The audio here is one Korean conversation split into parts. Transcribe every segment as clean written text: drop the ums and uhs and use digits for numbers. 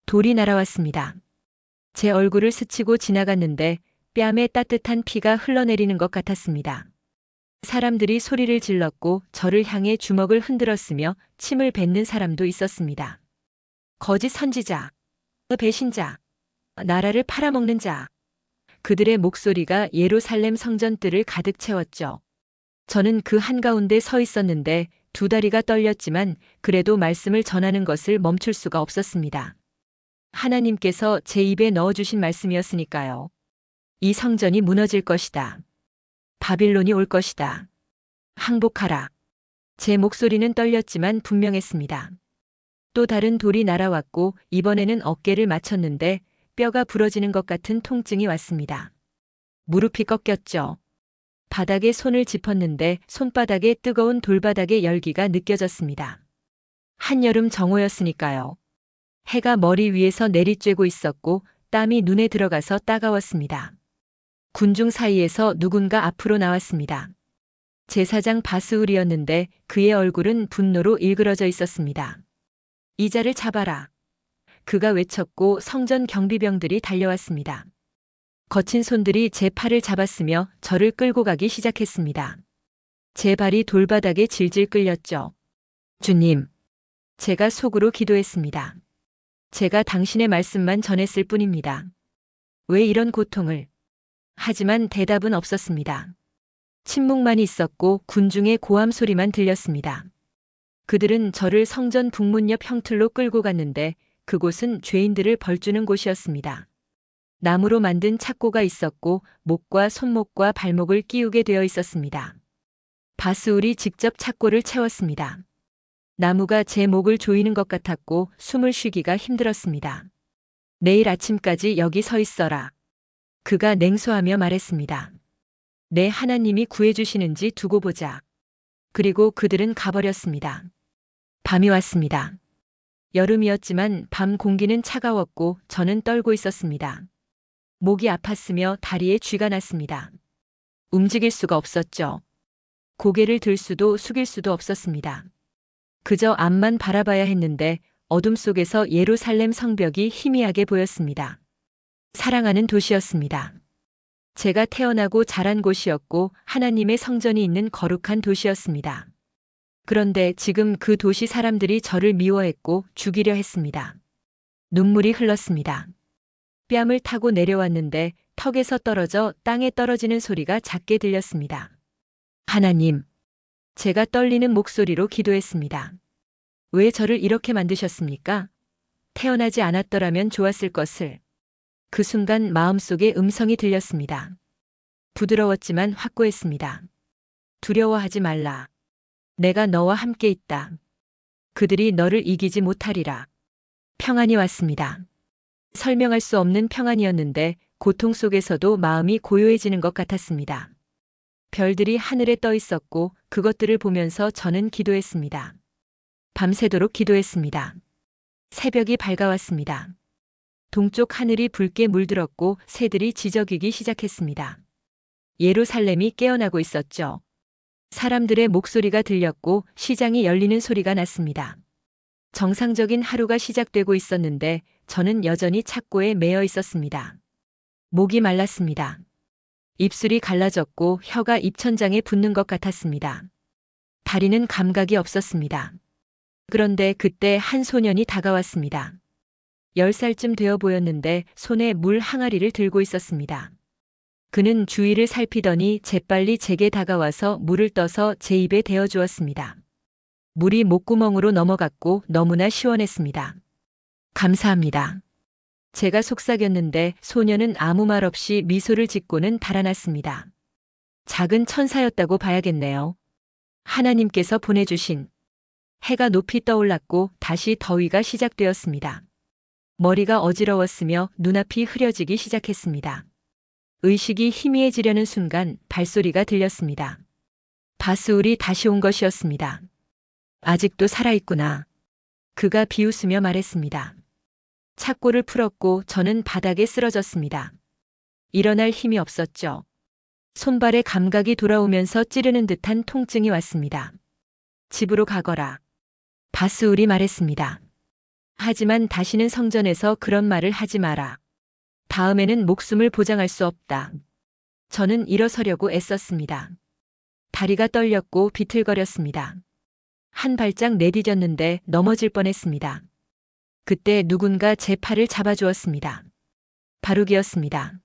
돌이 날아왔습니다. 제 얼굴을 스치고 지나갔는데 뺨에 따뜻한 피가 흘러내리는 것 같았습니다. 사람들이 소리를 질렀고 저를 향해 주먹을 흔들었으며 침을 뱉는 사람도 있었습니다. 거짓 선지자, 배신자, 나라를 팔아먹는 자. 그들의 목소리가 예루살렘 성전뜰을 가득 채웠죠. 저는 그 한가운데 서 있었는데 두 다리가 떨렸지만 그래도 말씀을 전하는 것을 멈출 수가 없었습니다. 하나님께서 제 입에 넣어주신 말씀이었으니까요. 이 성전이 무너질 것이다. 바빌론이 올 것이다. 항복하라. 제 목소리는 떨렸지만 분명했습니다. 또 다른 돌이 날아왔고 이번에는 어깨를 맞췄는데 뼈가 부러지는 것 같은 통증이 왔습니다. 무릎이 꺾였죠. 바닥에 손을 짚었는데 손바닥에 뜨거운 돌바닥의 열기가 느껴졌습니다. 한여름 정오였으니까요. 해가 머리 위에서 내리쬐고 있었고 땀이 눈에 들어가서 따가웠습니다. 군중 사이에서 누군가 앞으로 나왔습니다. 제사장 바스울이었는데 그의 얼굴은 분노로 일그러져 있었습니다. 이자를 잡아라. 그가 외쳤고 성전 경비병들이 달려왔습니다. 거친 손들이 제 팔을 잡았으며 저를 끌고 가기 시작했습니다. 제 발이 돌바닥에 질질 끌렸죠. 주님, 제가 속으로 기도했습니다. 제가 당신의 말씀만 전했을 뿐입니다. 왜 이런 고통을? 하지만 대답은 없었습니다. 침묵만 있었고 군중의 고함 소리만 들렸습니다. 그들은 저를 성전 북문 옆 형틀로 끌고 갔는데 그곳은 죄인들을 벌주는 곳이었습니다. 나무로 만든 착고가 있었고 목과 손목과 발목을 끼우게 되어 있었습니다. 바스울이 직접 착고를 채웠습니다. 나무가 제 목을 조이는 것 같았고 숨을 쉬기가 힘들었습니다. 내일 아침까지 여기 서 있어라. 그가 냉소하며 말했습니다. 내 하나님이 구해주시는지 두고 보자. 그리고 그들은 가버렸습니다. 밤이 왔습니다. 여름이었지만 밤 공기는 차가웠고 저는 떨고 있었습니다. 목이 아팠으며 다리에 쥐가 났습니다. 움직일 수가 없었죠. 고개를 들 수도 숙일 수도 없었습니다. 그저 앞만 바라봐야 했는데 어둠 속에서 예루살렘 성벽이 희미하게 보였습니다. 사랑하는 도시였습니다. 제가 태어나고 자란 곳이었고 하나님의 성전이 있는 거룩한 도시였습니다. 그런데 지금 그 도시 사람들이 저를 미워했고 죽이려 했습니다. 눈물이 흘렀습니다. 뺨을 타고 내려왔는데 턱에서 떨어져 땅에 떨어지는 소리가 작게 들렸습니다. 하나님, 제가 떨리는 목소리로 기도했습니다. 왜 저를 이렇게 만드셨습니까? 태어나지 않았더라면 좋았을 것을. 그 순간 마음속에 음성이 들렸습니다. 부드러웠지만 확고했습니다. 두려워하지 말라. 내가 너와 함께 있다. 그들이 너를 이기지 못하리라. 평안이 왔습니다. 설명할 수 없는 평안이었는데 고통 속에서도 마음이 고요해지는 것 같았습니다. 별들이 하늘에 떠 있었고 그것들을 보면서 저는 기도했습니다. 밤새도록 기도했습니다. 새벽이 밝아왔습니다. 동쪽 하늘이 붉게 물들었고 새들이 지저귀기 시작했습니다. 예루살렘이 깨어나고 있었죠. 사람들의 목소리가 들렸고 시장이 열리는 소리가 났습니다. 정상적인 하루가 시작되고 있었는데 저는 여전히 착고에 매여 있었습니다. 목이 말랐습니다. 입술이 갈라졌고 혀가 입천장에 붙는 것 같았습니다. 다리는 감각이 없었습니다. 그런데 그때 한 소년이 다가왔습니다. 10살쯤 되어 보였는데 손에 물 항아리를 들고 있었습니다. 그는 주위를 살피더니 재빨리 제게 다가와서 물을 떠서 제 입에 대어 주었습니다. 물이 목구멍으로 넘어갔고 너무나 시원했습니다. 감사합니다. 제가 속삭였는데 소녀는 아무 말 없이 미소를 짓고는 달아났습니다. 작은 천사였다고 봐야겠네요. 하나님께서 보내주신. 해가 높이 떠올랐고 다시 더위가 시작되었습니다. 머리가 어지러웠으며 눈앞이 흐려지기 시작했습니다. 의식이 희미해지려는 순간 발소리가 들렸습니다. 바스울이 다시 온 것이었습니다. 아직도 살아있구나. 그가 비웃으며 말했습니다. 착고를 풀었고 저는 바닥에 쓰러졌습니다. 일어날 힘이 없었죠. 손발에 감각이 돌아오면서 찌르는 듯한 통증이 왔습니다. 집으로 가거라. 바스울이 말했습니다. 하지만 다시는 성전에서 그런 말을 하지 마라. 다음에는 목숨을 보장할 수 없다. 저는 일어서려고 애썼습니다. 다리가 떨렸고 비틀거렸습니다. 한 발짝 내디뎠는데 넘어질 뻔했습니다. 그때 누군가 제 팔을 잡아주었습니다. 바룩이었습니다.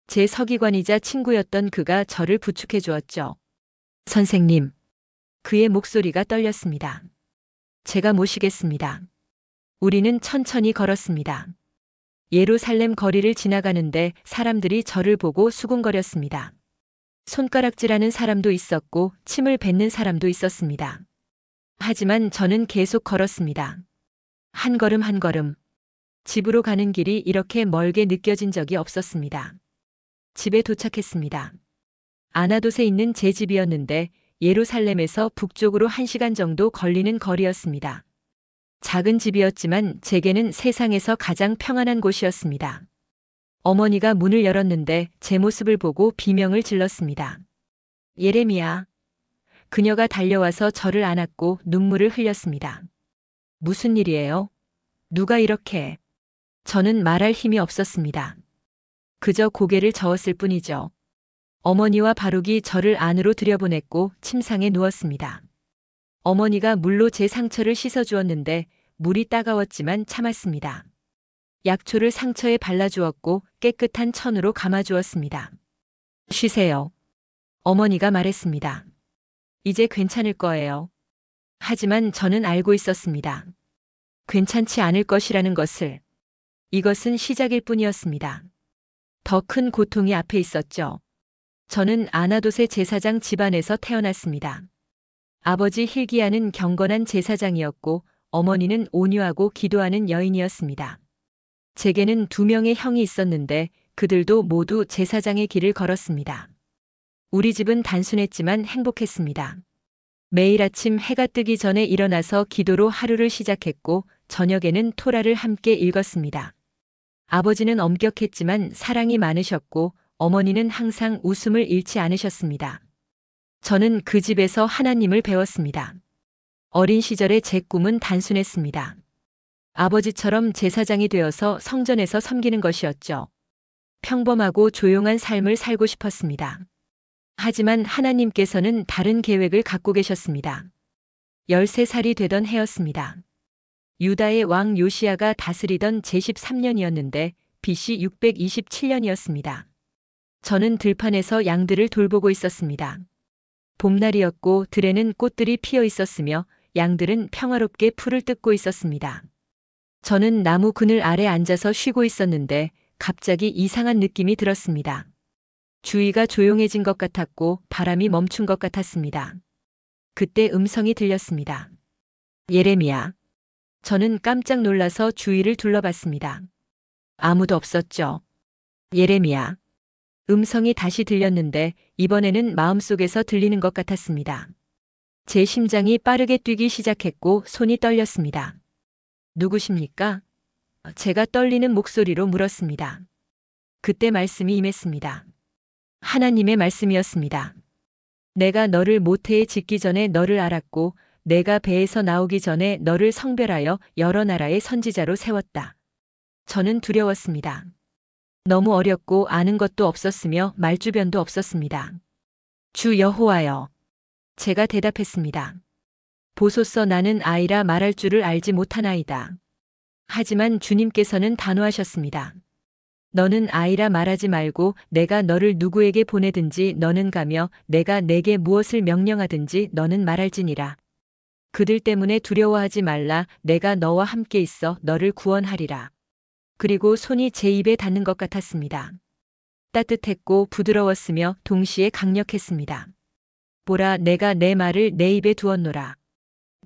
제 서기관이자 친구였던 그가 저를 부축해 주었죠. 선생님. 그의 목소리가 떨렸습니다. 제가 모시겠습니다. 우리는 천천히 걸었습니다. 예루살렘 거리를 지나가는데 사람들이 저를 보고 수군거렸습니다. 손가락질하는 사람도 있었고 침을 뱉는 사람도 있었습니다. 하지만 저는 계속 걸었습니다. 한 걸음 한 걸음. 집으로 가는 길이 이렇게 멀게 느껴진 적이 없었습니다. 집에 도착했습니다. 아나돗에 있는 제 집이었는데 예루살렘에서 북쪽으로 1시간 정도 걸리는 거리였습니다. 작은 집이었지만 제게는 세상에서 가장 평안한 곳이었습니다. 어머니가 문을 열었는데 제 모습을 보고 비명을 질렀습니다. 예레미야. 그녀가 달려와서 저를 안았고 눈물을 흘렸습니다. 무슨 일이에요? 누가 이렇게? 저는 말할 힘이 없었습니다. 그저 고개를 저었을 뿐이죠. 어머니와 바룩이 저를 안으로 들여보냈고 침상에 누웠습니다. 어머니가 물로 제 상처를 씻어주었는데 물이 따가웠지만 참았습니다. 약초를 상처에 발라주었고 깨끗한 천으로 감아주었습니다. 쉬세요. 어머니가 말했습니다. 이제 괜찮을 거예요. 하지만 저는 알고 있었습니다. 괜찮지 않을 것이라는 것을. 이것은 시작일 뿐이었습니다. 더 큰 고통이 앞에 있었죠. 저는 아나돗의 제사장 집안에서 태어났습니다. 아버지 hil기야는 경건한 제사장이었고 어머니는 온유하고 기도하는 여인이었습니다. 제게는 2명의 형이 있었는데 그들도 모두 제사장의 길을 걸었습니다. 우리 집은 단순했지만 행복했습니다. 매일 아침 해가 뜨기 전에 일어나서 기도로 하루를 시작했고 저녁에는 토라를 함께 읽었습니다. 아버지는 엄격했지만 사랑이 많으셨고 어머니는 항상 웃음을 잃지 않으셨습니다. 저는 그 집에서 하나님을 배웠습니다. 어린 시절의 제 꿈은 단순했습니다. 아버지처럼 제사장이 되어서 성전에서 섬기는 것이었죠. 평범하고 조용한 삶을 살고 싶었습니다. 하지만 하나님께서는 다른 계획을 갖고 계셨습니다. 13살이 되던 해였습니다. 유다의 왕 요시야가 다스리던 제13년이었는데 BC 627년이었습니다. 저는 들판에서 양들을 돌보고 있었습니다. 봄날이었고 들에는 꽃들이 피어 있었으며 양들은 평화롭게 풀을 뜯고 있었습니다. 저는 나무 그늘 아래 앉아서 쉬고 있었는데 갑자기 이상한 느낌이 들었습니다. 주위가 조용해진 것 같았고 바람이 멈춘 것 같았습니다. 그때 음성이 들렸습니다. 예레미야. 저는 깜짝 놀라서 주위를 둘러봤습니다. 아무도 없었죠. 예레미야. 음성이 다시 들렸는데 이번에는 마음속에서 들리는 것 같았습니다. 제 심장이 빠르게 뛰기 시작했고 손이 떨렸습니다. 누구십니까? 제가 떨리는 목소리로 물었습니다. 그때 말씀이 임했습니다. 하나님의 말씀이었습니다. 내가 너를 모태에 짓기 전에 너를 알았고 내가 배에서 나오기 전에 너를 성별하여 여러 나라의 선지자로 세웠다. 저는 두려웠습니다. 너무 어렸고 아는 것도 없었으며 말주변도 없었습니다. 주 여호와여. 제가 대답했습니다. 보소서 나는 아이라 말할 줄을 알지 못하나이다. 하지만 주님께서는 단호하셨습니다. 너는 아이라 말하지 말고 내가 너를 누구에게 보내든지 너는 가며 내가 내게 무엇을 명령하든지 너는 말할지니라. 그들 때문에 두려워하지 말라. 내가 너와 함께 있어 너를 구원하리라. 그리고 손이 제 입에 닿는 것 같았습니다. 따뜻했고 부드러웠으며 동시에 강력했습니다. 보라, 내가 내 말을 내 입에 두었노라.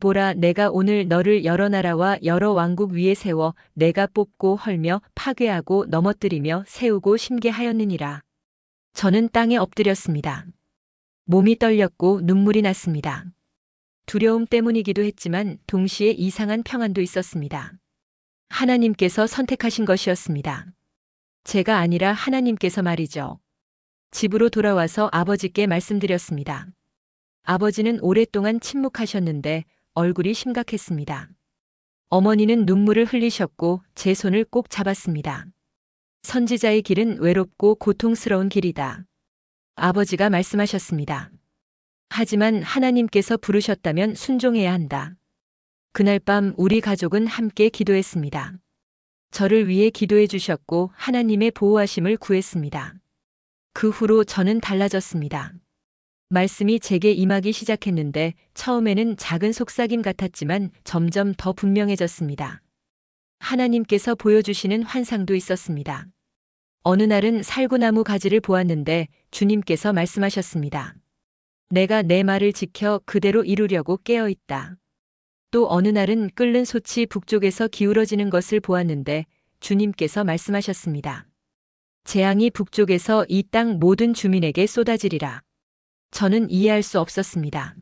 보라, 내가 오늘 너를 여러 나라와 여러 왕국 위에 세워 내가 뽑고 헐며 파괴하고 넘어뜨리며 세우고 심게 하였느니라. 저는 땅에 엎드렸습니다. 몸이 떨렸고 눈물이 났습니다. 두려움 때문이기도 했지만 동시에 이상한 평안도 있었습니다. 하나님께서 선택하신 것이었습니다. 제가 아니라 하나님께서 말이죠. 집으로 돌아와서 아버지께 말씀드렸습니다. 아버지는 오랫동안 침묵하셨는데 얼굴이 심각했습니다. 어머니는 눈물을 흘리셨고 제 손을 꼭 잡았습니다. 선지자의 길은 외롭고 고통스러운 길이다. 아버지가 말씀하셨습니다. 하지만 하나님께서 부르셨다면 순종해야 한다. 그날 밤 우리 가족은 함께 기도했습니다. 저를 위해 기도해 주셨고 하나님의 보호하심을 구했습니다. 그 후로 저는 달라졌습니다. 말씀이 제게 임하기 시작했는데 처음에는 작은 속삭임 같았지만 점점 더 분명해졌습니다. 하나님께서 보여주시는 환상도 있었습니다. 어느 날은 살구나무 가지를 보았는데 주님께서 말씀하셨습니다. 내가 내 말을 지켜 그대로 이루려고 깨어 있다. 또 어느 날은 끓는 솥이 북쪽에서 기울어지는 것을 보았는데 주님께서 말씀하셨습니다. 재앙이 북쪽에서 이 땅 모든 주민에게 쏟아지리라. 저는 이해할 수 없었습니다.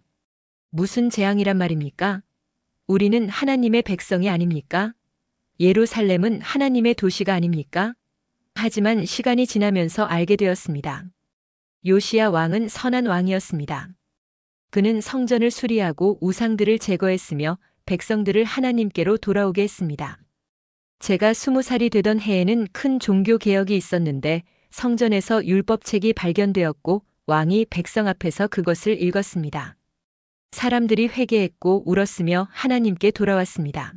무슨 재앙이란 말입니까? 우리는 하나님의 백성이 아닙니까? 예루살렘은 하나님의 도시가 아닙니까? 하지만 시간이 지나면서 알게 되었습니다. 요시야 왕은 선한 왕이었습니다. 그는 성전을 수리하고 우상들을 제거했으며 백성들을 하나님께로 돌아오게 했습니다. 제가 20살이 되던 해에는 큰 종교 개혁이 있었는데 성전에서 율법책이 발견되었고 왕이 백성 앞에서 그것을 읽었습니다. 사람들이 회개했고 울었으며 하나님께 돌아왔습니다.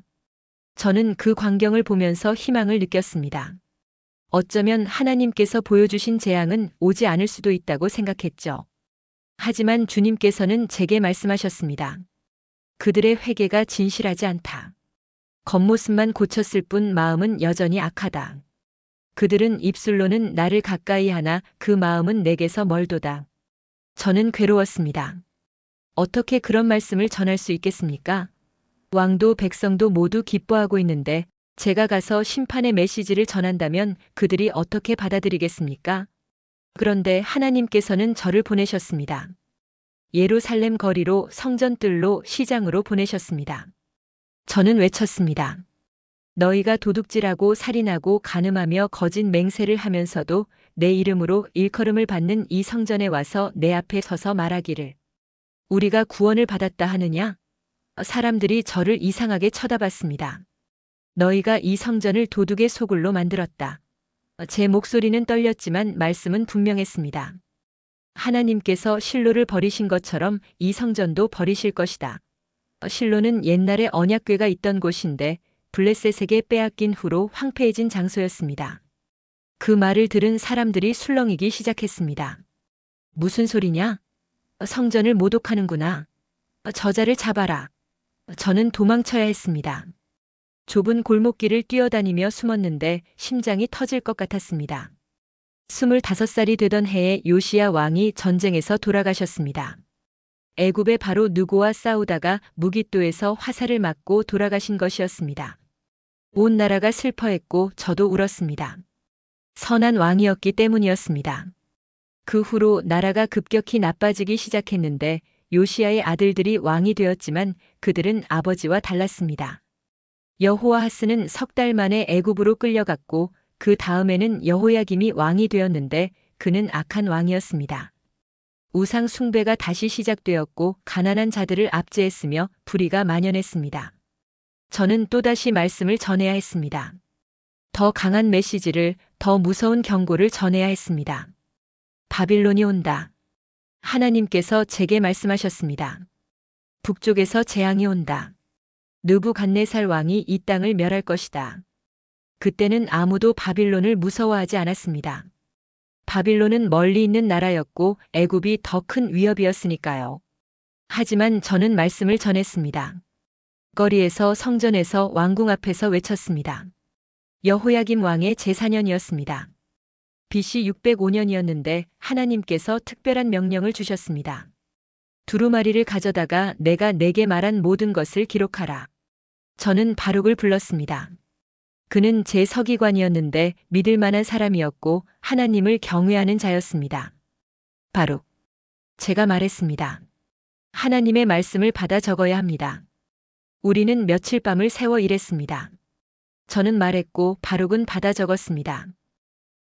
저는 그 광경을 보면서 희망을 느꼈습니다. 어쩌면 하나님께서 보여주신 재앙은 오지 않을 수도 있다고 생각했죠. 하지만 주님께서는 제게 말씀하셨습니다. 그들의 회개가 진실하지 않다. 겉모습만 고쳤을 뿐 마음은 여전히 악하다. 그들은 입술로는 나를 가까이 하나 그 마음은 내게서 멀도다. 저는 괴로웠습니다. 어떻게 그런 말씀을 전할 수 있겠습니까? 왕도 백성도 모두 기뻐하고 있는데 제가 가서 심판의 메시지를 전한다면 그들이 어떻게 받아들이겠습니까? 그런데 하나님께서는 저를 보내셨습니다. 예루살렘 거리로 성전뜰로 시장으로 보내셨습니다. 저는 외쳤습니다. 너희가 도둑질하고 살인하고 간음하며 거짓 맹세를 하면서도 내 이름으로 일컬음을 받는 이 성전에 와서 내 앞에 서서 말하기를 우리가 구원을 받았다 하느냐? 사람들이 저를 이상하게 쳐다봤습니다. 너희가 이 성전을 도둑의 소굴로 만들었다. 제 목소리는 떨렸지만 말씀은 분명했습니다. 하나님께서 실로를 버리신 것처럼 이 성전도 버리실 것이다. 실로는 옛날에 언약궤가 있던 곳인데 블레셋에게 빼앗긴 후로 황폐해진 장소였습니다. 그 말을 들은 사람들이 술렁이기 시작했습니다. 무슨 소리냐? 성전을 모독하는구나. 저자를 잡아라. 저는 도망쳐야 했습니다. 좁은 골목길을 뛰어다니며 숨었는데 심장이 터질 것 같았습니다. 25살이 되던 해에 요시야 왕이 전쟁에서 돌아가셨습니다. 애굽의 바로 느고와 싸우다가 무깃도에서 화살을 맞고 돌아가신 것이었습니다. 온 나라가 슬퍼했고 저도 울었습니다. 선한 왕이었기 때문이었습니다. 그 후로 나라가 급격히 나빠지기 시작했는데 요시야의 아들들이 왕이 되었지만 그들은 아버지와 달랐습니다. 여호아하스는 3달 만에 애굽으로 끌려갔고 그 다음에는 여호야김이 왕이 되었는데 그는 악한 왕이었습니다. 우상 숭배가 다시 시작되었고 가난한 자들을 압제했으며 불의가 만연했습니다. 저는 또다시 말씀을 전해야 했습니다. 더 강한 메시지를, 더 무서운 경고를 전해야 했습니다. 바빌론이 온다. 하나님께서 제게 말씀하셨습니다. 북쪽에서 재앙이 온다. 느부갓네살 왕이 이 땅을 멸할 것이다. 그때는 아무도 바빌론을 무서워하지 않았습니다. 바빌론은 멀리 있는 나라였고 애굽이 더 큰 위협이었으니까요. 하지만 저는 말씀을 전했습니다. 거리에서 성전에서 왕궁 앞에서 외쳤습니다. 여호야김 왕의 제4년이었습니다. BC 605년이었는데 하나님께서 특별한 명령을 주셨습니다. 두루마리를 가져다가 내가 내게 말한 모든 것을 기록하라. 저는 바룩을 불렀습니다. 그는 제 서기관이었는데 믿을 만한 사람이었고 하나님을 경외하는 자였습니다. 바룩. 제가 말했습니다. 하나님의 말씀을 받아 적어야 합니다. 우리는 며칠 밤을 새워 일했습니다. 저는 말했고 바룩은 받아 적었습니다.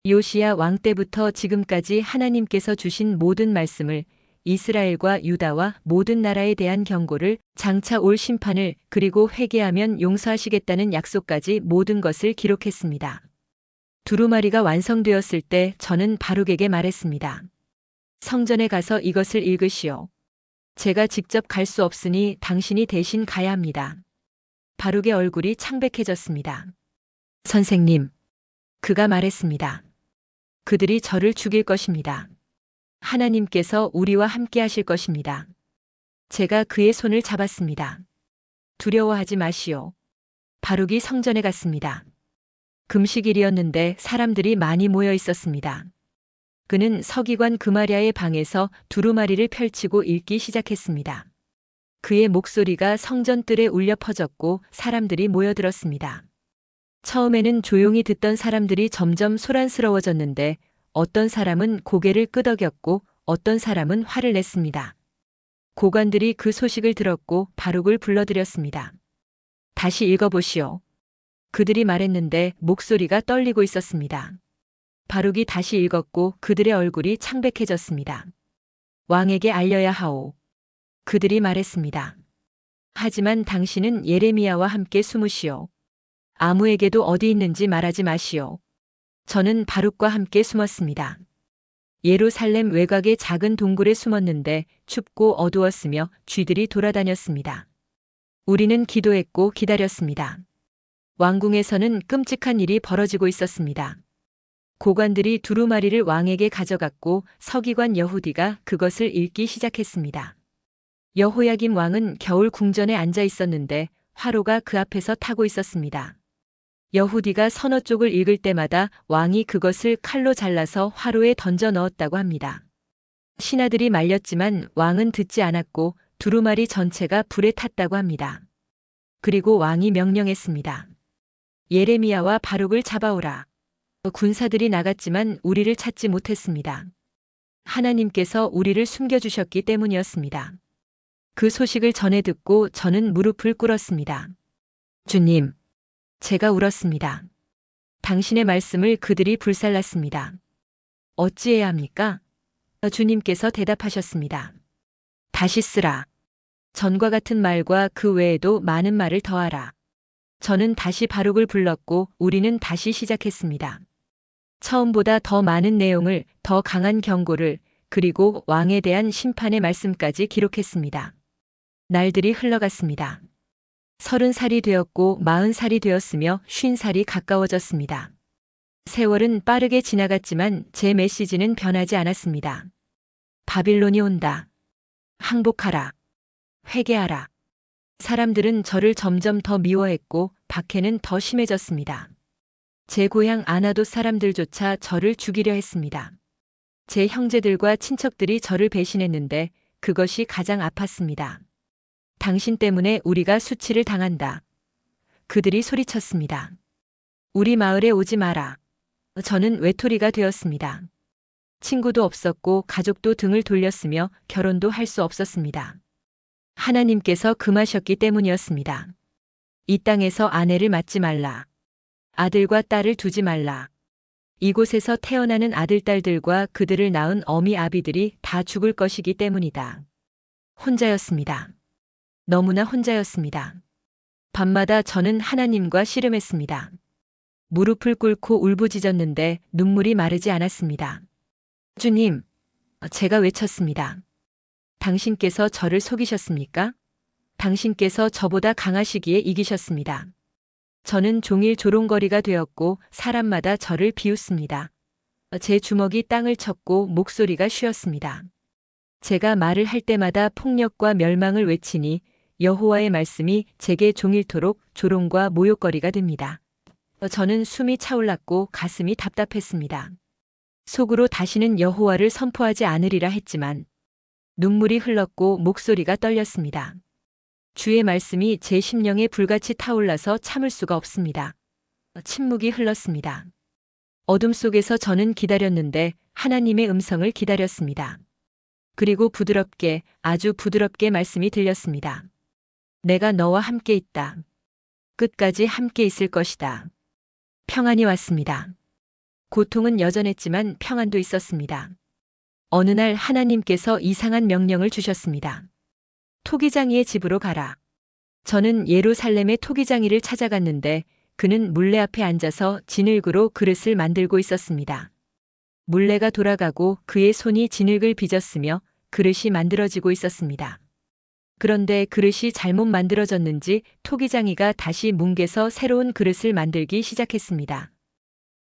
요시야 왕 때부터 지금까지 하나님께서 주신 모든 말씀을 이스라엘과 유다와 모든 나라에 대한 경고를, 장차 올 심판을, 그리고 회개하면 용서하시겠다는 약속까지 모든 것을 기록했습니다. 두루마리가 완성되었을 때 저는 바룩에게 말했습니다. 성전에 가서 이것을 읽으시오. 제가 직접 갈 수 없으니 당신이 대신 가야 합니다. 바룩의 얼굴이 창백해졌습니다. 선생님, 그가 말했습니다. 그들이 저를 죽일 것입니다. 하나님께서 우리와 함께 하실 것입니다. 제가 그의 손을 잡았습니다. 두려워하지 마시오. 바룩이 성전에 갔습니다. 금식일이었는데 사람들이 많이 모여 있었습니다. 그는 서기관 그마랴의 방에서 두루마리를 펼치고 읽기 시작했습니다. 그의 목소리가 성전뜰에 울려 퍼졌고 사람들이 모여들었습니다. 처음에는 조용히 듣던 사람들이 점점 소란스러워졌는데 어떤 사람은 고개를 끄덕였고 어떤 사람은 화를 냈습니다. 고관들이 그 소식을 들었고 바룩을 불러들였습니다. 다시 읽어보시오. 그들이 말했는데 목소리가 떨리고 있었습니다. 바룩이 다시 읽었고 그들의 얼굴이 창백해졌습니다. 왕에게 알려야 하오. 그들이 말했습니다. 하지만 당신은 예레미야와 함께 숨으시오. 아무에게도 어디 있는지 말하지 마시오. 저는 바룩과 함께 숨었습니다. 예루살렘 외곽의 작은 동굴에 숨었는데 춥고 어두웠으며 쥐들이 돌아다녔습니다. 우리는 기도했고 기다렸습니다. 왕궁에서는 끔찍한 일이 벌어지고 있었습니다. 고관들이 두루마리를 왕에게 가져갔고 서기관 여후디가 그것을 읽기 시작했습니다. 여호야김 왕은 겨울 궁전에 앉아 있었는데 화로가 그 앞에서 타고 있었습니다. 여후디가 서너 쪽을 읽을 때마다 왕이 그것을 칼로 잘라서 화로에 던져 넣었다고 합니다. 신하들이 말렸지만 왕은 듣지 않았고 두루마리 전체가 불에 탔다고 합니다. 그리고 왕이 명령했습니다. 예레미야와 바룩을 잡아오라. 군사들이 나갔지만 우리를 찾지 못했습니다. 하나님께서 우리를 숨겨주셨기 때문이었습니다. 그 소식을 전해 듣고 저는 무릎을 꿇었습니다. 주님, 제가 울었습니다. 당신의 말씀을 그들이 불살랐습니다. 어찌해야 합니까? 주님께서 대답하셨습니다. 다시 쓰라. 전과 같은 말과 그 외에도 많은 말을 더하라. 저는 다시 바룩을 불렀고 우리는 다시 시작했습니다. 처음보다 더 많은 내용을, 더 강한 경고를, 그리고 왕에 대한 심판의 말씀까지 기록했습니다. 날들이 흘러갔습니다. 30살이 되었고 40살이 되었으며 50살이 가까워졌습니다. 세월은 빠르게 지나갔지만 제 메시지는 변하지 않았습니다. 바빌론이 온다. 항복하라. 회개하라. 사람들은 저를 점점 더 미워했고 박해는 더 심해졌습니다. 제 고향 아나돗 사람들조차 저를 죽이려 했습니다. 제 형제들과 친척들이 저를 배신했는데 그것이 가장 아팠습니다. 당신 때문에 우리가 수치를 당한다. 그들이 소리쳤습니다. 우리 마을에 오지 마라. 저는 외톨이가 되었습니다. 친구도 없었고 가족도 등을 돌렸으며 결혼도 할 수 없었습니다. 하나님께서 금하셨기 때문이었습니다. 이 땅에서 아내를 맞지 말라. 아들과 딸을 두지 말라. 이곳에서 태어나는 아들, 딸들과 그들을 낳은 어미, 아비들이 다 죽을 것이기 때문이다. 혼자였습니다. 너무나 혼자였습니다. 밤마다 저는 하나님과 씨름했습니다. 무릎을 꿇고 울부짖었는데 눈물이 마르지 않았습니다. 주님, 제가 외쳤습니다. 당신께서 저를 속이셨습니까? 당신께서 저보다 강하시기에 이기셨습니다. 저는 종일 조롱거리가 되었고 사람마다 저를 비웃습니다. 제 주먹이 땅을 쳤고 목소리가 쉬었습니다. 제가 말을 할 때마다 폭력과 멸망을 외치니 여호와의 말씀이 제게 종일토록 조롱과 모욕거리가 됩니다. 저는 숨이 차올랐고 가슴이 답답했습니다. 속으로 다시는 여호와를 선포하지 않으리라 했지만 눈물이 흘렀고 목소리가 떨렸습니다. 주의 말씀이 제 심령에 불같이 타올라서 참을 수가 없습니다. 침묵이 흘렀습니다. 어둠 속에서 저는 기다렸는데 하나님의 음성을 기다렸습니다. 그리고 부드럽게, 아주 부드럽게 말씀이 들렸습니다. 내가 너와 함께 있다. 끝까지 함께 있을 것이다. 평안이 왔습니다. 고통은 여전했지만 평안도 있었습니다. 어느 날 하나님께서 이상한 명령을 주셨습니다. 토기장이의 집으로 가라. 저는 예루살렘의 토기장이를 찾아갔는데 그는 물레 앞에 앉아서 진흙으로 그릇을 만들고 있었습니다. 물레가 돌아가고 그의 손이 진흙을 빚었으며 그릇이 만들어지고 있었습니다. 그런데 그릇이 잘못 만들어졌는지 토기장이가 다시 뭉개서 새로운 그릇을 만들기 시작했습니다.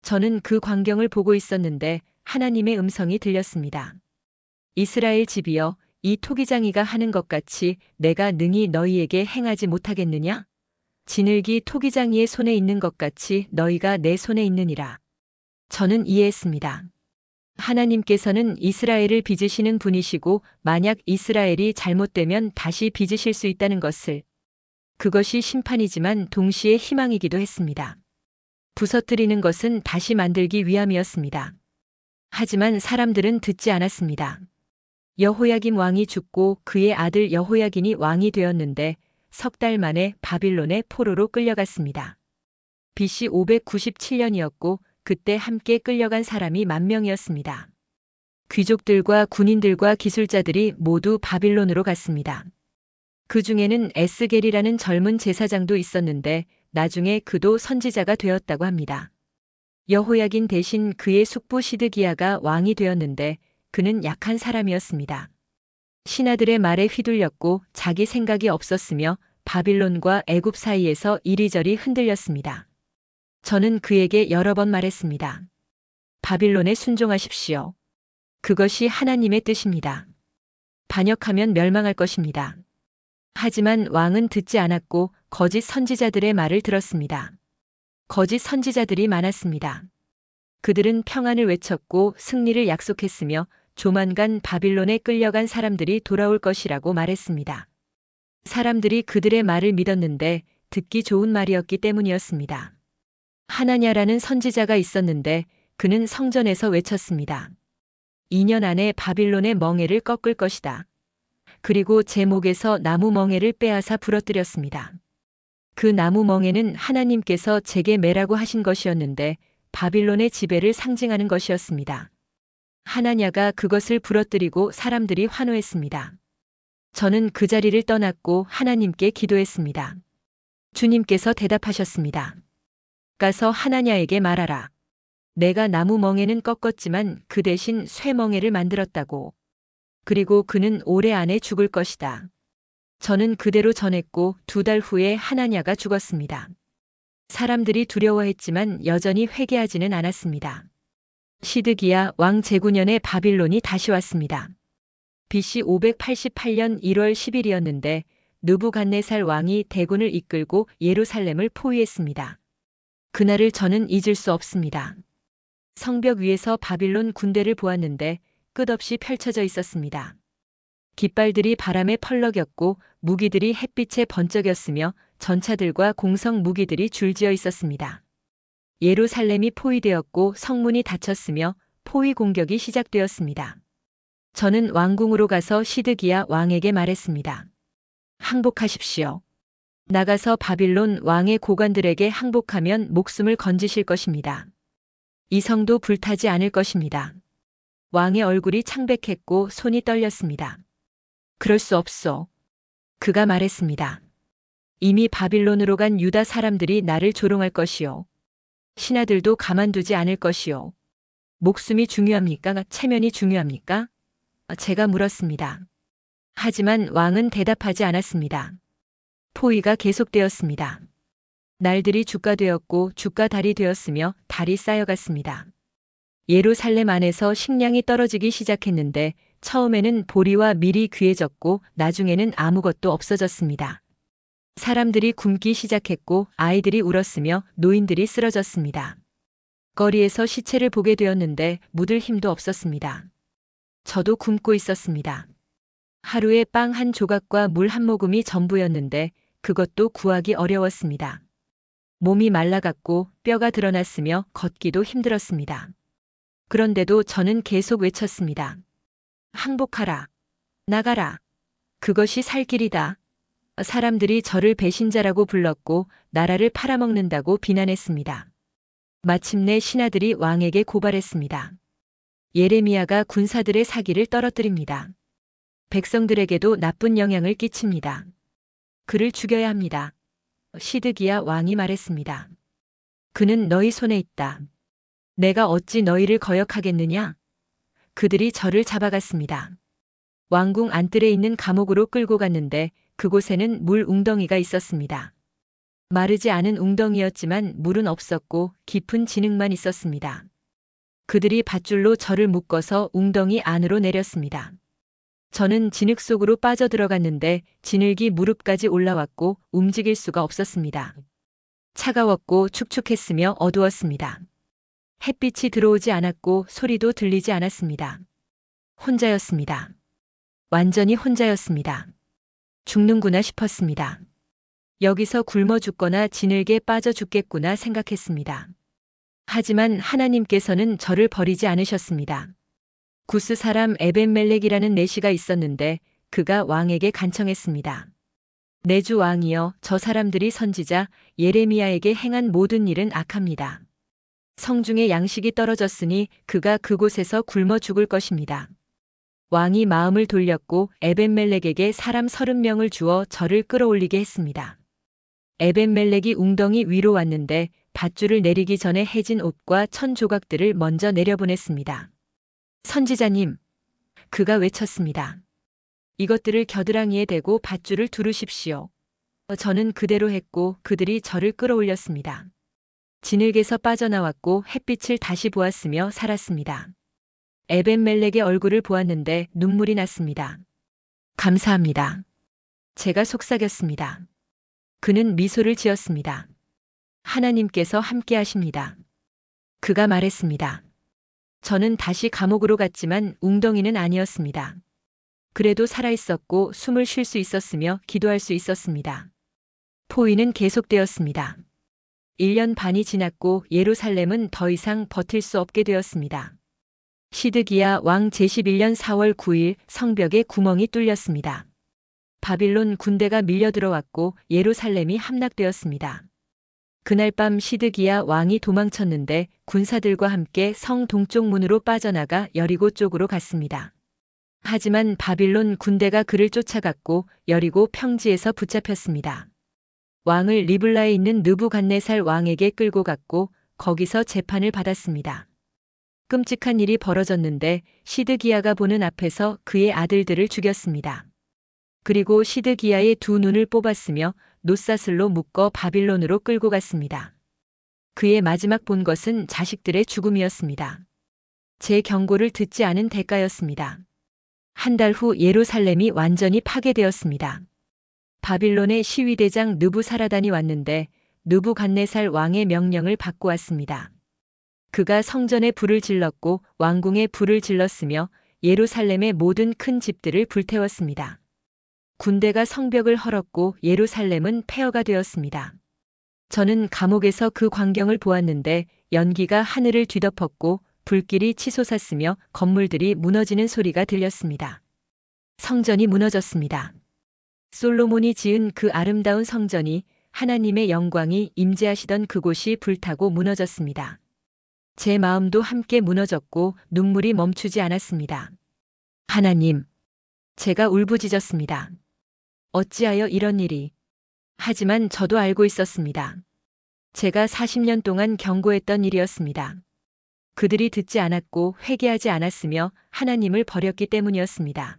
저는 그 광경을 보고 있었는데 하나님의 음성이 들렸습니다. 이스라엘 집이여, 이 토기장이가 하는 것 같이 내가 능히 너희에게 행하지 못하겠느냐? 진흙이 토기장이의 손에 있는 것 같이 너희가 내 손에 있느니라. 저는 이해했습니다. 하나님께서는 이스라엘을 빚으시는 분이시고 만약 이스라엘이 잘못되면 다시 빚으실 수 있다는 것을, 그것이 심판이지만 동시에 희망이기도 했습니다. 부서뜨리는 것은 다시 만들기 위함이었습니다. 하지만 사람들은 듣지 않았습니다. 여호야김 왕이 죽고 그의 아들 여호야긴이 왕이 되었는데 석 달 만에 바빌론의 포로로 끌려갔습니다. BC 597년이었고 그때 함께 끌려간 사람이 10,000명이었습니다. 귀족들과 군인들과 기술자들이 모두 바빌론으로 갔습니다. 그 중에는 에스겔이라는 젊은 제사장도 있었는데 나중에 그도 선지자가 되었다고 합니다. 여호야긴 대신 그의 숙부 시드기야가 왕이 되었는데 그는 약한 사람이었습니다. 신하들의 말에 휘둘렸고 자기 생각이 없었으며 바빌론과 애굽 사이에서 이리저리 흔들렸습니다. 저는 그에게 여러 번 말했습니다. 바빌론에 순종하십시오. 그것이 하나님의 뜻입니다. 반역하면 멸망할 것입니다. 하지만 왕은 듣지 않았고 거짓 선지자들의 말을 들었습니다. 거짓 선지자들이 많았습니다. 그들은 평안을 외쳤고 승리를 약속했으며 조만간 바빌론에 끌려간 사람들이 돌아올 것이라고 말했습니다. 사람들이 그들의 말을 믿었는데 듣기 좋은 말이었기 때문이었습니다. 하나냐라는 선지자가 있었는데 그는 성전에서 외쳤습니다. 2년 안에 바빌론의 멍에를 꺾을 것이다. 그리고 제 목에서 나무 멍에를 빼앗아 부러뜨렸습니다. 그 나무 멍에는 하나님께서 제게 매라고 하신 것이었는데 바빌론의 지배를 상징하는 것이었습니다. 하나냐가 그것을 부러뜨리고 사람들이 환호했습니다. 저는 그 자리를 떠났고 하나님께 기도했습니다. 주님께서 대답하셨습니다. 가서 하나냐에게 말하라. 내가 나무 멍에는 꺾었지만 그 대신 쇠 멍에를 만들었다고. 그리고 그는 올해 안에 죽을 것이다. 저는 그대로 전했고 2달 후에 하나냐가 죽었습니다. 사람들이 두려워했지만 여전히 회개하지는 않았습니다. 시드기야 왕 제9년에 바빌론이 다시 왔습니다. BC 588년 1월 10일이었는데 느부갓네살 왕이 대군을 이끌고 예루살렘을 포위했습니다. 그날을 저는 잊을 수 없습니다. 성벽 위에서 바빌론 군대를 보았는데 끝없이 펼쳐져 있었습니다. 깃발들이 바람에 펄럭였고 무기들이 햇빛에 번쩍였으며 전차들과 공성 무기들이 줄지어 있었습니다. 예루살렘이 포위되었고 성문이 닫혔으며 포위 공격이 시작되었습니다. 저는 왕궁으로 가서 시드기야 왕에게 말했습니다. 항복하십시오. 나가서 바빌론 왕의 고관들에게 항복하면 목숨을 건지실 것입니다. 이 성도 불타지 않을 것입니다. 왕의 얼굴이 창백했고 손이 떨렸습니다. 그럴 수 없소. 그가 말했습니다. 이미 바빌론으로 간 유다 사람들이 나를 조롱할 것이요. 신하들도 가만두지 않을 것이요. 목숨이 중요합니까? 체면이 중요합니까? 제가 물었습니다. 하지만 왕은 대답하지 않았습니다. 포위가 계속되었습니다. 날들이 주가 되었고 주가 달이 되었으며 달이 쌓여갔습니다. 예루살렘 안에서 식량이 떨어지기 시작했는데 처음에는 보리와 밀이 귀해졌고 나중에는 아무것도 없어졌습니다. 사람들이 굶기 시작했고 아이들이 울었으며 노인들이 쓰러졌습니다. 거리에서 시체를 보게 되었는데 묻을 힘도 없었습니다. 저도 굶고 있었습니다. 하루에 빵 한 조각과 물 한 모금이 전부였는데 그것도 구하기 어려웠습니다. 몸이 말라갔고 뼈가 드러났으며 걷기도 힘들었습니다. 그런데도 저는 계속 외쳤습니다. 항복하라. 나가라. 그것이 살 길이다. 사람들이 저를 배신자라고 불렀고 나라를 팔아먹는다고 비난했습니다. 마침내 신하들이 왕에게 고발했습니다. 예레미야가 군사들의 사기를 떨어뜨립니다. 백성들에게도 나쁜 영향을 끼칩니다. 그를 죽여야 합니다. 시드기야 왕이 말했습니다. 그는 너희 손에 있다. 내가 어찌 너희를 거역하겠느냐? 그들이 저를 잡아갔습니다. 왕궁 안뜰에 있는 감옥으로 끌고 갔는데 그곳에는 물 웅덩이가 있었습니다. 마르지 않은 웅덩이였지만 물은 없었고 깊은 진흙만 있었습니다. 그들이 밧줄로 저를 묶어서 웅덩이 안으로 내렸습니다. 저는 진흙 속으로 빠져들어갔는데 진흙이 무릎까지 올라왔고 움직일 수가 없었습니다. 차가웠고 축축했으며 어두웠습니다. 햇빛이 들어오지 않았고 소리도 들리지 않았습니다. 혼자였습니다. 완전히 혼자였습니다. 죽는구나 싶었습니다. 여기서 굶어 죽거나 진흙에 빠져 죽겠구나 생각했습니다. 하지만 하나님께서는 저를 버리지 않으셨습니다. 구스 사람 에벤멜렉이라는 내시가 있었는데 그가 왕에게 간청했습니다. 내 주 왕이여, 저 사람들이 선지자 예레미야에게 행한 모든 일은 악합니다. 성중에 양식이 떨어졌으니 그가 그곳에서 굶어 죽을 것입니다. 왕이 마음을 돌렸고 에벤멜렉에게 사람 30명을 주어 저를 끌어올리게 했습니다. 에벤멜렉이 웅덩이 위로 왔는데 밧줄을 내리기 전에 해진 옷과 천 조각들을 먼저 내려보냈습니다. 선지자님, 그가 외쳤습니다. 이것들을 겨드랑이에 대고 밧줄을 두르십시오. 저는 그대로 했고 그들이 저를 끌어올렸습니다. 진흙에서 빠져나왔고 햇빛을 다시 보았으며 살았습니다. 에벤멜렉의 얼굴을 보았는데 눈물이 났습니다. 감사합니다. 제가 속삭였습니다. 그는 미소를 지었습니다. 하나님께서 함께 하십니다. 그가 말했습니다. 저는 다시 감옥으로 갔지만 웅덩이는 아니었습니다. 그래도 살아있었고 숨을 쉴 수 있었으며 기도할 수 있었습니다. 포위는 계속되었습니다. 1년 반이 지났고 예루살렘은 더 이상 버틸 수 없게 되었습니다. 시드기야 왕 제11년 4월 9일 성벽에 구멍이 뚫렸습니다. 바빌론 군대가 밀려들어왔고 예루살렘이 함락되었습니다. 그날 밤 시드기야 왕이 도망쳤는데 군사들과 함께 성 동쪽 문으로 빠져나가 여리고 쪽으로 갔습니다. 하지만 바빌론 군대가 그를 쫓아갔고 여리고 평지에서 붙잡혔습니다. 왕을 리블라에 있는 느부갓네살 왕에게 끌고 갔고 거기서 재판을 받았습니다. 끔찍한 일이 벌어졌는데 시드기야가 보는 앞에서 그의 아들들을 죽였습니다. 그리고 시드기야의 두 눈을 뽑았으며 놋사슬로 묶어 바빌론으로 끌고 갔습니다. 그의 마지막 본 것은 자식들의 죽음이었습니다. 제 경고를 듣지 않은 대가였습니다. 한 달 후 예루살렘이 완전히 파괴되었습니다. 바빌론의 시위대장 느부사라단이 왔는데 느부갓네살 왕의 명령을 받고 왔습니다. 그가 성전에 불을 질렀고 왕궁에 불을 질렀으며 예루살렘의 모든 큰 집들을 불태웠습니다. 군대가 성벽을 헐었고 예루살렘은 폐허가 되었습니다. 저는 감옥에서 그 광경을 보았는데 연기가 하늘을 뒤덮었고 불길이 치솟았으며 건물들이 무너지는 소리가 들렸습니다. 성전이 무너졌습니다. 솔로몬이 지은 그 아름다운 성전이 하나님의 영광이 임재하시던 그곳이 불타고 무너졌습니다. 제 마음도 함께 무너졌고 눈물이 멈추지 않았습니다. 하나님, 제가 울부짖었습니다. 어찌하여 이런 일이? 하지만 저도 알고 있었습니다. 제가 40년 동안 경고했던 일이었습니다. 그들이 듣지 않았고 회개하지 않았으며 하나님을 버렸기 때문이었습니다.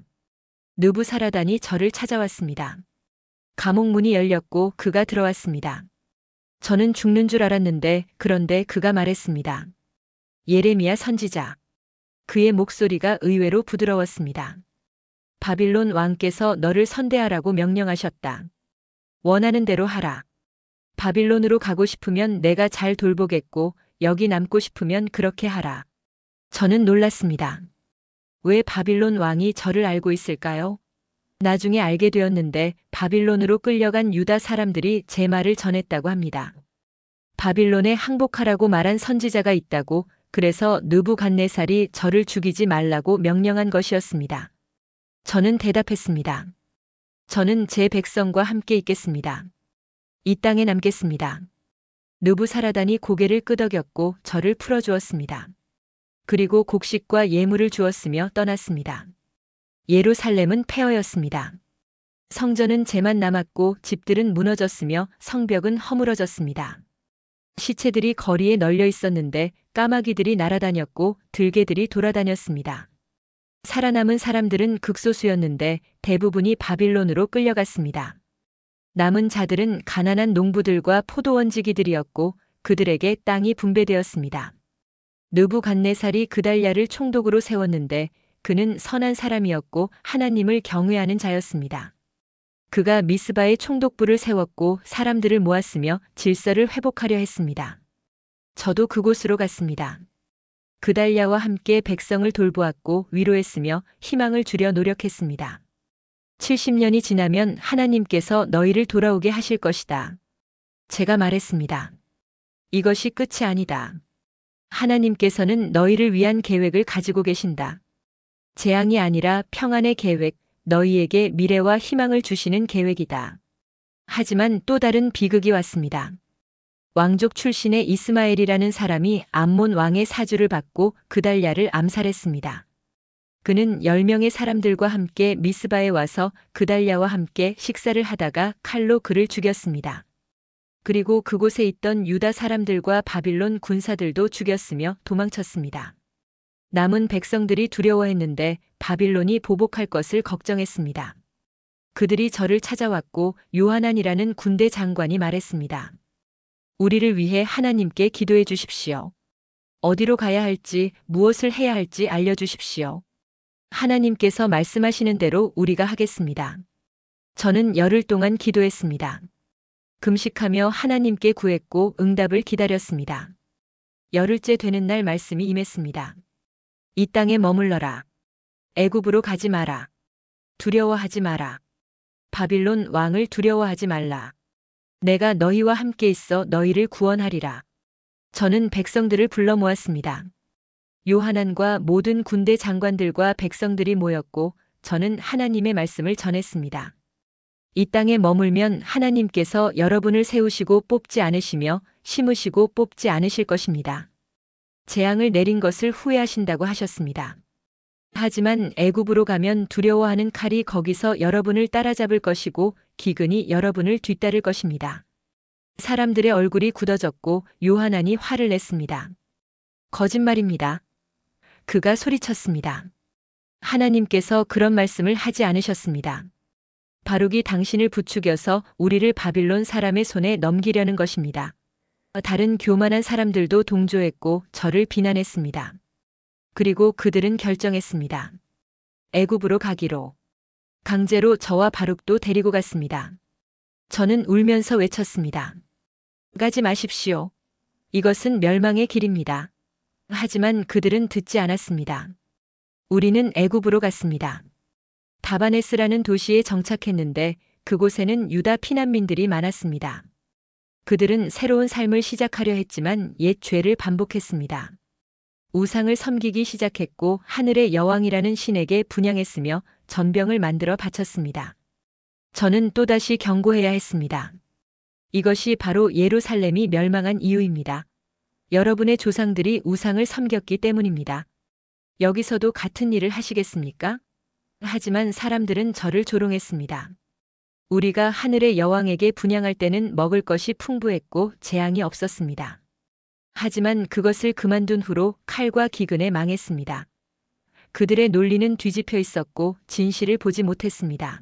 느부사라단이 저를 찾아왔습니다. 감옥 문이 열렸고 그가 들어왔습니다. 저는 죽는 줄 알았는데 그런데 그가 말했습니다. 예레미야 선지자. 그의 목소리가 의외로 부드러웠습니다. 바빌론 왕께서 너를 선대하라고 명령하셨다. 원하는 대로 하라. 바빌론으로 가고 싶으면 내가 잘 돌보겠고 여기 남고 싶으면 그렇게 하라. 저는 놀랐습니다. 왜 바빌론 왕이 저를 알고 있을까요? 나중에 알게 되었는데 바빌론으로 끌려간 유다 사람들이 제 말을 전했다고 합니다. 바빌론에 항복하라고 말한 선지자가 있다고, 그래서 느부갓네살이 저를 죽이지 말라고 명령한 것이었습니다. 저는 대답했습니다. 저는 제 백성과 함께 있겠습니다. 이 땅에 남겠습니다. 느부사라단이 고개를 끄덕였고 저를 풀어주었습니다. 그리고 곡식과 예물을 주었으며 떠났습니다. 예루살렘은 폐허였습니다. 성전은 재만 남았고 집들은 무너졌으며 성벽은 허물어졌습니다. 시체들이 거리에 널려 있었는데 까마귀들이 날아다녔고 들개들이 돌아다녔습니다. 살아남은 사람들은 극소수였는데 대부분이 바빌론으로 끌려갔습니다. 남은 자들은 가난한 농부들과 포도원지기들이었고 그들에게 땅이 분배되었습니다. 느부갓네살이 그달랴를 총독으로 세웠는데 그는 선한 사람이었고 하나님을 경외하는 자였습니다. 그가 미스바에 총독부를 세웠고 사람들을 모았으며 질서를 회복하려 했습니다. 저도 그곳으로 갔습니다. 그달랴와 함께 백성을 돌보았고 위로했으며 희망을 주려 노력했습니다. 70년이 지나면 하나님께서 너희를 돌아오게 하실 것이다. 제가 말했습니다. 이것이 끝이 아니다. 하나님께서는 너희를 위한 계획을 가지고 계신다. 재앙이 아니라 평안의 계획, 너희에게 미래와 희망을 주시는 계획이다. 하지만 또 다른 비극이 왔습니다. 왕족 출신의 이스마엘이라는 사람이 암몬 왕의 사주를 받고 그달랴를 암살했습니다. 그는 10명의 사람들과 함께 미스바에 와서 그달랴와 함께 식사를 하다가 칼로 그를 죽였습니다. 그리고 그곳에 있던 유다 사람들과 바빌론 군사들도 죽였으며 도망쳤습니다. 남은 백성들이 두려워했는데 바빌론이 보복할 것을 걱정했습니다. 그들이 저를 찾아왔고 요하난이라는 군대 장관이 말했습니다. 우리를 위해 하나님께 기도해 주십시오. 어디로 가야 할지, 무엇을 해야 할지 알려주십시오. 하나님께서 말씀하시는 대로 우리가 하겠습니다. 저는 열흘 동안 기도했습니다. 금식하며 하나님께 구했고 응답을 기다렸습니다. 열흘째 되는 날 말씀이 임했습니다. 이 땅에 머물러라. 애굽으로 가지 마라. 두려워하지 마라. 바빌론 왕을 두려워하지 말라. 내가 너희와 함께 있어 너희를 구원하리라. 저는 백성들을 불러 모았습니다. 요하난과 모든 군대 장관들과 백성들이 모였고 저는 하나님의 말씀을 전했습니다. 이 땅에 머물면 하나님께서 여러분을 세우시고 뽑지 않으시며 심으시고 뽑지 않으실 것입니다. 재앙을 내린 것을 후회하신다고 하셨습니다. 하지만 애굽으로 가면 두려워하는 칼이 거기서 여러분을 따라잡을 것이고 기근이 여러분을 뒤따를 것입니다. 사람들의 얼굴이 굳어졌고 요하난이 화를 냈습니다. 거짓말입니다. 그가 소리쳤습니다. 하나님께서 그런 말씀을 하지 않으셨습니다. 바룩이 당신을 부추겨서 우리를 바빌론 사람의 손에 넘기려는 것입니다. 다른 교만한 사람들도 동조했고 저를 비난했습니다. 그리고 그들은 결정했습니다. 애굽으로 가기로. 강제로 저와 바룩도 데리고 갔습니다. 저는 울면서 외쳤습니다. 가지 마십시오. 이것은 멸망의 길입니다. 하지만 그들은 듣지 않았습니다. 우리는 애굽으로 갔습니다. 다바네스라는 도시에 정착했는데 그곳에는 유다 피난민들이 많았습니다. 그들은 새로운 삶을 시작하려 했지만 옛 죄를 반복했습니다. 우상을 섬기기 시작했고 하늘의 여왕이라는 신에게 분향했으며 전병을 만들어 바쳤습니다. 저는 또다시 경고해야 했습니다. 이것이 바로 예루살렘이 멸망한 이유입니다. 여러분의 조상들이 우상을 섬겼기 때문입니다. 여기서도 같은 일을 하시겠습니까? 하지만 사람들은 저를 조롱했습니다. 우리가 하늘의 여왕에게 분향할 때는 먹을 것이 풍부했고 재앙이 없었습니다. 하지만 그것을 그만둔 후로 칼과 기근에 망했습니다. 그들의 논리는 뒤집혀 있었고 진실을 보지 못했습니다.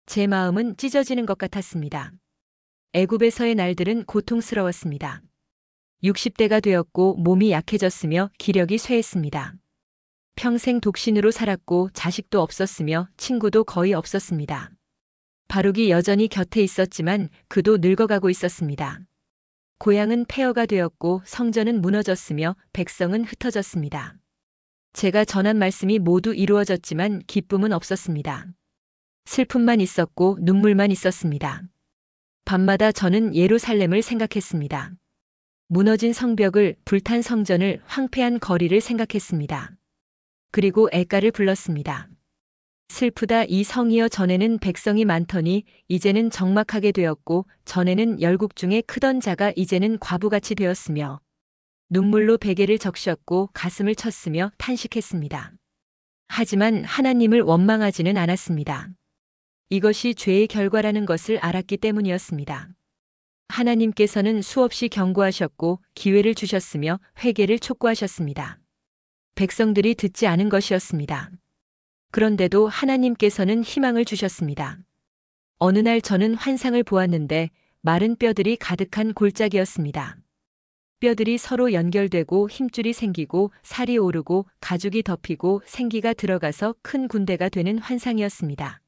제 마음은 찢어지는 것 같았습니다. 애굽에서의 날들은 고통스러웠습니다. 60대가 되었고 몸이 약해졌으며 기력이 쇠했습니다. 평생 독신으로 살았고 자식도 없었으며 친구도 거의 없었습니다. 바룩이 여전히 곁에 있었지만 그도 늙어가고 있었습니다. 고향은 폐허가 되었고 성전은 무너졌으며 백성은 흩어졌습니다. 제가 전한 말씀이 모두 이루어졌지만 기쁨은 없었습니다. 슬픔만 있었고 눈물만 있었습니다. 밤마다 저는 예루살렘을 생각했습니다. 무너진 성벽을, 불탄 성전을, 황폐한 거리를 생각했습니다. 그리고 애가를 불렀습니다. 슬프다 이 성이여. 전에는 백성이 많더니 이제는 적막하게 되었고 전에는 열국 중에 크던 자가 이제는 과부같이 되었으며 눈물로 베개를 적셨고 가슴을 쳤으며 탄식했습니다. 하지만 하나님을 원망하지는 않았습니다. 이것이 죄의 결과라는 것을 알았기 때문이었습니다. 하나님께서는 수없이 경고하셨고 기회를 주셨으며 회개를 촉구하셨습니다. 백성들이 듣지 않은 것이었습니다. 그런데도 하나님께서는 희망을 주셨습니다. 어느 날 저는 환상을 보았는데 마른 뼈들이 가득한 골짜기였습니다. 뼈들이 서로 연결되고 힘줄이 생기고 살이 오르고 가죽이 덮이고 생기가 들어가서 큰 군대가 되는 환상이었습니다.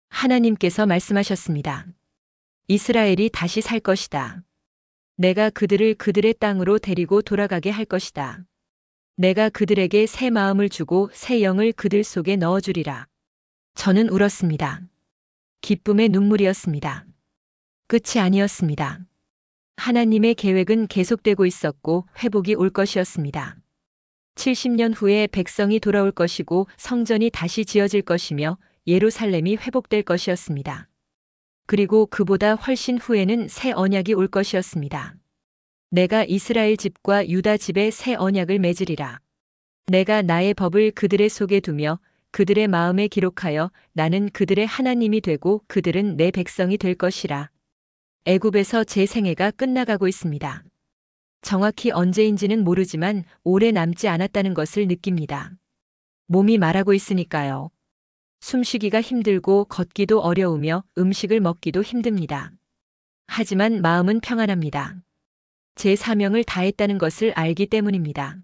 하나님께서 말씀하셨습니다. 이스라엘이 다시 살 것이다. 내가 그들을 그들의 땅으로 데리고 돌아가게 할 것이다. 내가 그들에게 새 마음을 주고 새 영을 그들 속에 넣어주리라. 저는 울었습니다. 기쁨의 눈물이었습니다. 끝이 아니었습니다. 하나님의 계획은 계속되고 있었고 회복이 올 것이었습니다. 70년 후에 백성이 돌아올 것이고 성전이 다시 지어질 것이며 예루살렘이 회복될 것이었습니다. 그리고 그보다 훨씬 후에는 새 언약이 올 것이었습니다. 내가 이스라엘 집과 유다 집에 새 언약을 맺으리라. 내가 나의 법을 그들의 속에 두며 그들의 마음에 기록하여 나는 그들의 하나님이 되고 그들은 내 백성이 될 것이라. 애굽에서 제 생애가 끝나가고 있습니다. 정확히 언제인지는 모르지만 오래 남지 않았다는 것을 느낍니다. 몸이 말하고 있으니까요. 숨쉬기가 힘들고 걷기도 어려우며 음식을 먹기도 힘듭니다. 하지만 마음은 평안합니다. 제 사명을 다했다는 것을 알기 때문입니다.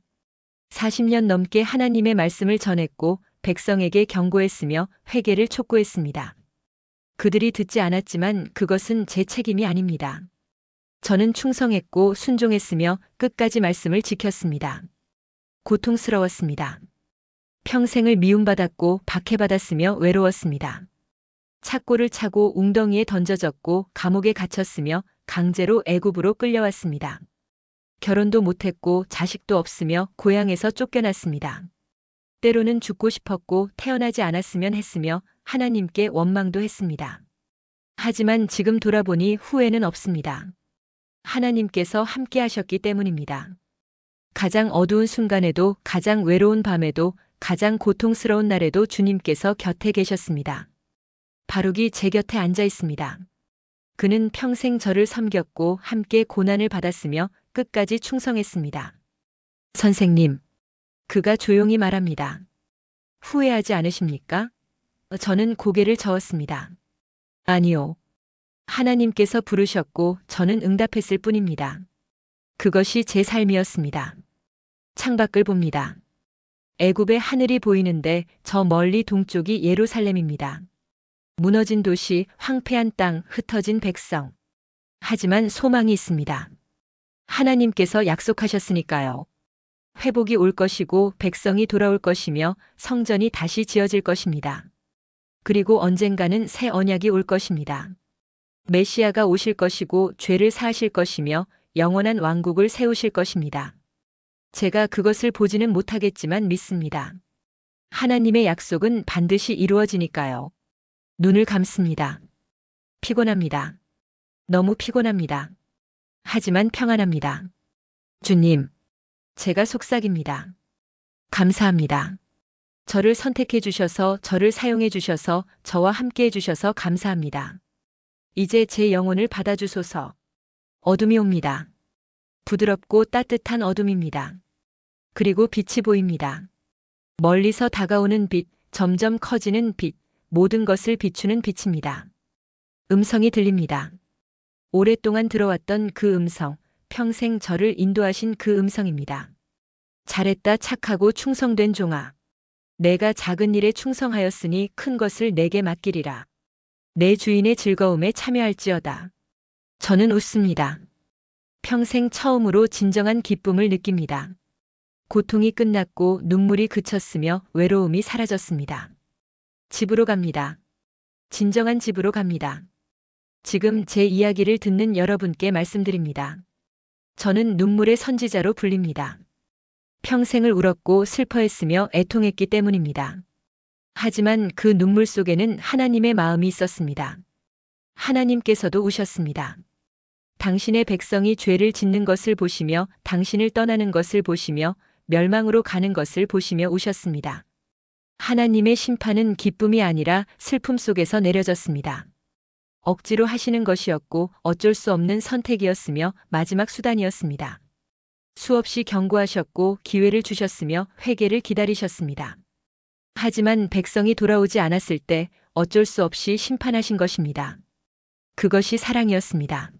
40년 넘게 하나님의 말씀을 전했고 백성에게 경고했으며 회개를 촉구했습니다. 그들이 듣지 않았지만 그것은 제 책임이 아닙니다. 저는 충성했고 순종했으며 끝까지 말씀을 지켰습니다. 고통스러웠습니다. 평생을 미움받았고 박해받았으며 외로웠습니다. 착고를 차고 웅덩이에 던져졌고 감옥에 갇혔으며 강제로 애굽으로 끌려왔습니다. 결혼도 못했고 자식도 없으며 고향에서 쫓겨났습니다. 때로는 죽고 싶었고 태어나지 않았으면 했으며 하나님께 원망도 했습니다. 하지만 지금 돌아보니 후회는 없습니다. 하나님께서 함께 하셨기 때문입니다. 가장 어두운 순간에도 가장 외로운 밤에도 가장 고통스러운 날에도 주님께서 곁에 계셨습니다. 바룩이 제 곁에 앉아 있습니다. 그는 평생 저를 섬겼고 함께 고난을 받았으며 끝까지 충성했습니다. 선생님, 그가 조용히 말합니다. 후회하지 않으십니까? 저는 고개를 저었습니다. 아니요. 하나님께서 부르셨고 저는 응답했을 뿐입니다. 그것이 제 삶이었습니다. 창밖을 봅니다. 애굽의 하늘이 보이는데 저 멀리 동쪽이 예루살렘입니다. 무너진 도시, 황폐한 땅, 흩어진 백성. 하지만 소망이 있습니다. 하나님께서 약속하셨으니까요. 회복이 올 것이고 백성이 돌아올 것이며 성전이 다시 지어질 것입니다. 그리고 언젠가는 새 언약이 올 것입니다. 메시아가 오실 것이고 죄를 사하실 것이며 영원한 왕국을 세우실 것입니다. 제가 그것을 보지는 못하겠지만 믿습니다. 하나님의 약속은 반드시 이루어지니까요. 눈을 감습니다. 피곤합니다. 너무 피곤합니다. 하지만 평안합니다. 주님, 제가 속삭입니다. 감사합니다. 저를 선택해 주셔서 저를 사용해 주셔서 저와 함께 해 주셔서 감사합니다. 이제 제 영혼을 받아주소서. 어둠이 옵니다. 부드럽고 따뜻한 어둠입니다. 그리고 빛이 보입니다. 멀리서 다가오는 빛, 점점 커지는 빛, 모든 것을 비추는 빛입니다. 음성이 들립니다. 오랫동안 들어왔던 그 음성, 평생 저를 인도하신 그 음성입니다. 잘했다 착하고 충성된 종아. 내가 작은 일에 충성하였으니 큰 것을 내게 맡기리라. 내 주인의 즐거움에 참여할지어다. 저는 웃습니다. 평생 처음으로 진정한 기쁨을 느낍니다. 고통이 끝났고 눈물이 그쳤으며 외로움이 사라졌습니다. 집으로 갑니다. 진정한 집으로 갑니다. 지금 제 이야기를 듣는 여러분께 말씀드립니다. 저는 눈물의 선지자로 불립니다. 평생을 울었고 슬퍼했으며 애통했기 때문입니다. 하지만 그 눈물 속에는 하나님의 마음이 있었습니다. 하나님께서도 우셨습니다. 당신의 백성이 죄를 짓는 것을 보시며 당신을 떠나는 것을 보시며 멸망으로 가는 것을 보시며 우셨습니다. 하나님의 심판은 기쁨이 아니라 슬픔 속에서 내려졌습니다. 억지로 하시는 것이었고 어쩔 수 없는 선택이었으며 마지막 수단이었습니다. 수없이 경고하셨고 기회를 주셨으며 회개를 기다리셨습니다. 하지만 백성이 돌아오지 않았을 때 어쩔 수 없이 심판하신 것입니다. 그것이 사랑이었습니다.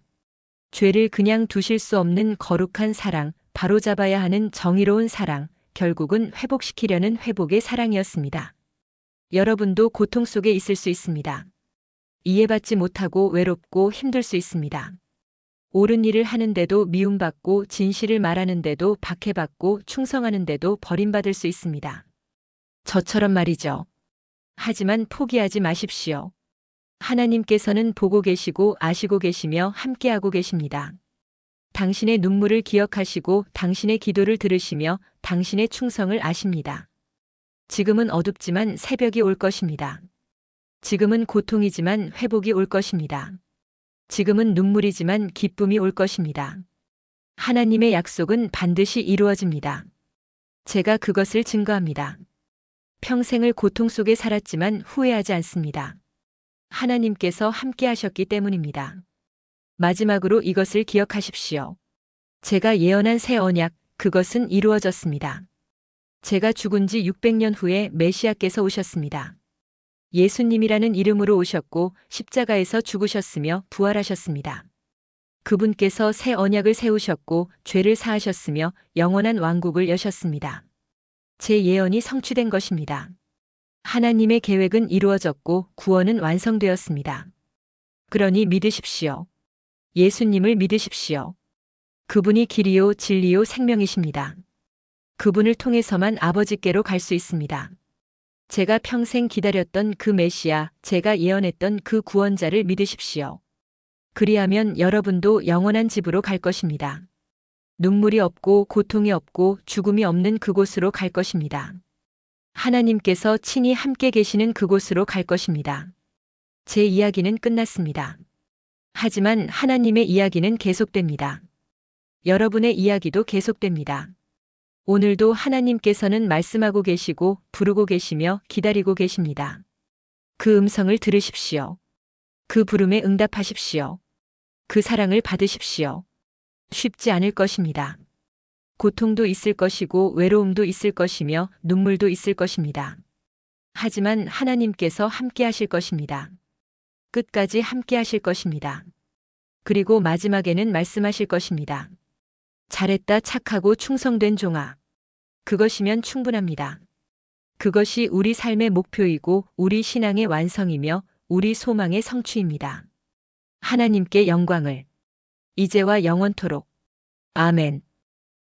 죄를 그냥 두실 수 없는 거룩한 사랑, 바로잡아야 하는 정의로운 사랑, 결국은 회복시키려는 회복의 사랑이었습니다. 여러분도 고통 속에 있을 수 있습니다. 이해받지 못하고 외롭고 힘들 수 있습니다. 옳은 일을 하는데도 미움받고 진실을 말하는데도 박해받고 충성하는데도 버림받을 수 있습니다. 저처럼 말이죠. 하지만 포기하지 마십시오. 하나님께서는 보고 계시고 아시고 계시며 함께하고 계십니다. 당신의 눈물을 기억하시고 당신의 기도를 들으시며 당신의 충성을 아십니다. 지금은 어둡지만 새벽이 올 것입니다. 지금은 고통이지만 회복이 올 것입니다. 지금은 눈물이지만 기쁨이 올 것입니다. 하나님의 약속은 반드시 이루어집니다. 제가 그것을 증거합니다. 평생을 고통 속에 살았지만 후회하지 않습니다. 하나님께서 함께 하셨기 때문입니다. 마지막으로 이것을 기억하십시오. 제가 예언한 새 언약, 그것은 이루어졌습니다. 제가 죽은 지 600년 후에 메시아께서 오셨습니다. 예수님이라는 이름으로 오셨고 십자가에서 죽으셨으며 부활하셨습니다. 그분께서 새 언약을 세우셨고 죄를 사하셨으며 영원한 왕국을 여셨습니다. 제 예언이 성취된 것입니다. 하나님의 계획은 이루어졌고 구원은 완성되었습니다. 그러니 믿으십시오. 예수님을 믿으십시오. 그분이 길이요 진리요 생명이십니다. 그분을 통해서만 아버지께로 갈 수 있습니다. 제가 평생 기다렸던 그 메시아, 제가 예언했던 그 구원자를 믿으십시오. 그리하면 여러분도 영원한 집으로 갈 것입니다. 눈물이 없고 고통이 없고 죽음이 없는 그곳으로 갈 것입니다. 하나님께서 친히 함께 계시는 그곳으로 갈 것입니다. 제 이야기는 끝났습니다. 하지만 하나님의 이야기는 계속됩니다. 여러분의 이야기도 계속됩니다. 오늘도 하나님께서는 말씀하고 계시고 부르고 계시며 기다리고 계십니다. 그 음성을 들으십시오. 그 부름에 응답하십시오. 그 사랑을 받으십시오. 쉽지 않을 것입니다. 고통도 있을 것이고 외로움도 있을 것이며 눈물도 있을 것입니다. 하지만 하나님께서 함께 하실 것입니다. 끝까지 함께 하실 것입니다. 그리고 마지막에는 말씀하실 것입니다. 잘했다 착하고 충성된 종아. 그것이면 충분합니다. 그것이 우리 삶의 목표이고 우리 신앙의 완성이며 우리 소망의 성취입니다. 하나님께 영광을 이제와 영원토록. 아멘.